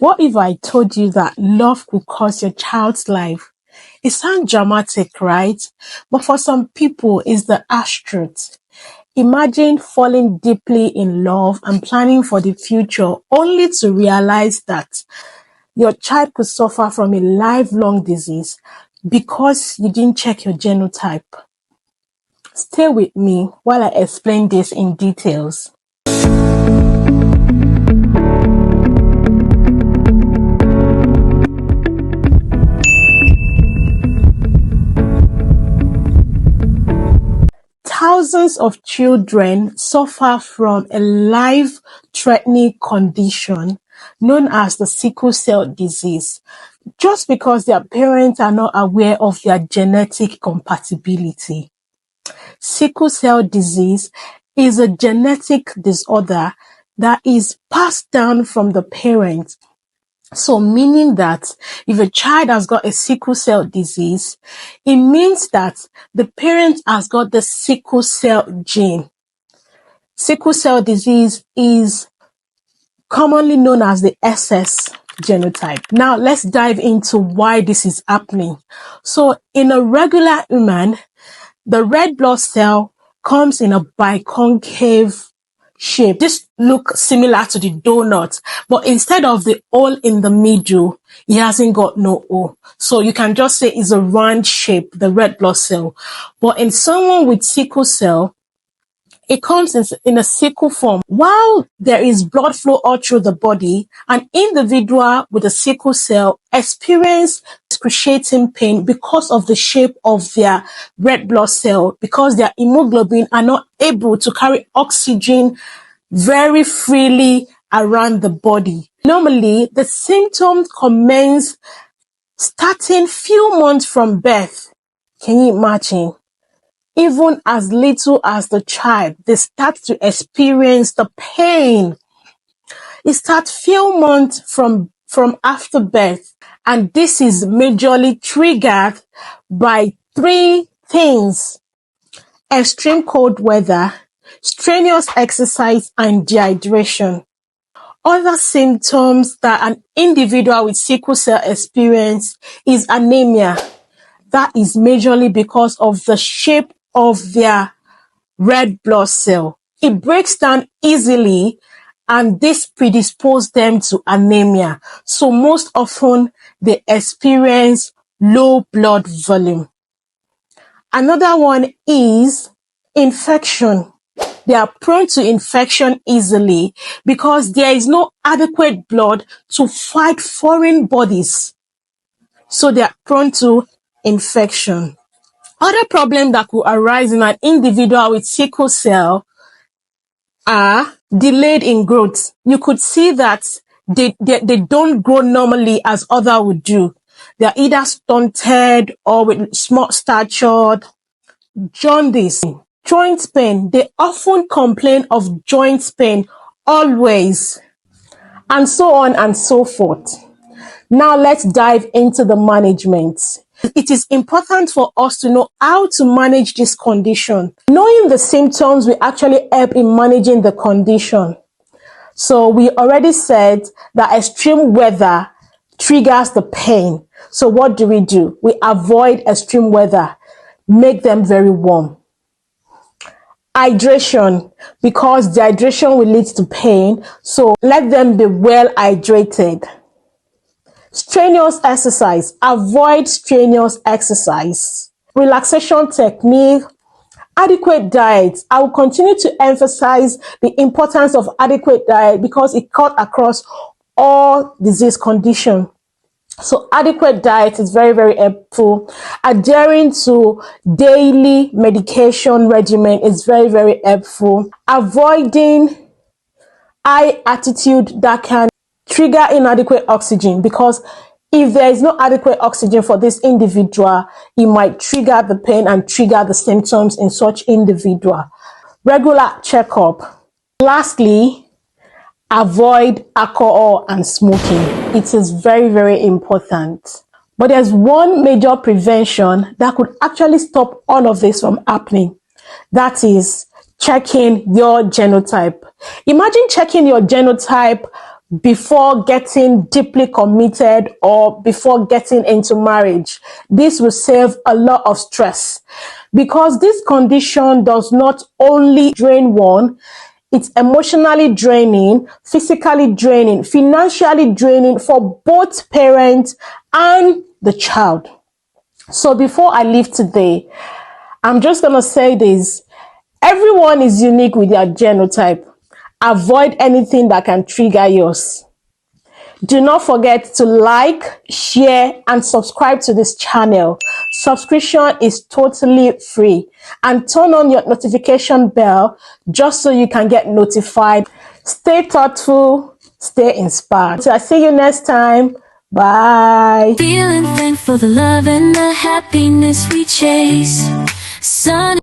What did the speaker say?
What if I told you that love could cost your child's life? It sounds dramatic, right? But for some people, it's the harsh truth. Imagine falling deeply in love and planning for the future only to realize that your child could suffer from a lifelong disease because you didn't check your genotype. Stay with me while I explain this in details. Thousands of children suffer from a life-threatening condition known as the sickle cell disease, just because their parents are not aware of their genetic compatibility. Sickle cell disease is a genetic disorder that is passed down from the parents. So meaning that if a child has got a sickle cell disease, it means that the parent has got the sickle cell gene. Sickle cell disease is commonly known as the SS genotype. Now let's dive into why this is happening. So in a regular human, the red blood cell comes in a biconcave shape. This looks similar to the donut, but instead of the hole in the middle, it hasn't got no hole. So you can just say it's a round shape, the red blood cell. But in someone with sickle cell, it comes in a sickle form. While there is blood flow all through the body, an individual with a sickle cell experiences excruciating pain because of the shape of their red blood cell, because their hemoglobin are not able to carry oxygen very freely around the body. Normally, the symptoms commence starting few months from birth. Can you imagine? Even as little as the child, they start to experience the pain. It starts few months from after birth. And this is majorly triggered by three things: extreme cold weather, strenuous exercise, and dehydration. Other symptoms that an individual with sickle cell experience is anemia. That is majorly because of the shape of their red blood cell. It breaks down easily, and this predisposes them to anemia. So most often they experience low blood volume. Another one is infection. They are prone to infection easily because there is no adequate blood to fight foreign bodies. So they are prone to infection. Other problems that could arise in an individual with sickle cell are delayed in growth. You could see that they don't grow normally as others would do. They are either stunted or with small stature. Jaundice, joint pain. They often complain of joint pain always, and so on and so forth. Now let's dive into the management. It is important for us to know how to manage this condition. Knowing the symptoms will actually help in managing the condition. So we already said that extreme weather triggers the pain. So what do? We avoid extreme weather. Make them very warm. Hydration, because dehydration will lead to pain. So let them be well hydrated. Strenuous exercise. Avoid strenuous exercise. Relaxation technique. Adequate diet. I will continue to emphasize the importance of adequate diet because it cuts across all disease conditions. So adequate diet is very, very helpful. Adhering to daily medication regimen is very, very helpful. Avoiding high altitude that can trigger inadequate oxygen, because if there is no adequate oxygen for this individual, it might trigger the pain and trigger the symptoms in such individual. Regular checkup. Lastly, avoid alcohol and smoking. It is very, very important. But there's one major prevention that could actually stop all of this from happening. That is checking your genotype. Imagine checking your genotype before getting deeply committed or before getting into marriage. This will save a lot of stress, because this condition does not only drain one, it's emotionally draining, physically draining, financially draining for both parents and the child. So before I leave today, I'm just going to say this. Everyone is unique with their genotype. Avoid anything that can trigger yours. Do not forget to like, share, and subscribe to this channel. Subscription is totally free. And turn on your notification bell just so you can get notified. Stay thoughtful, stay inspired. So I see you next time. Bye. Feeling thankful for the love and the happiness we chase. Sun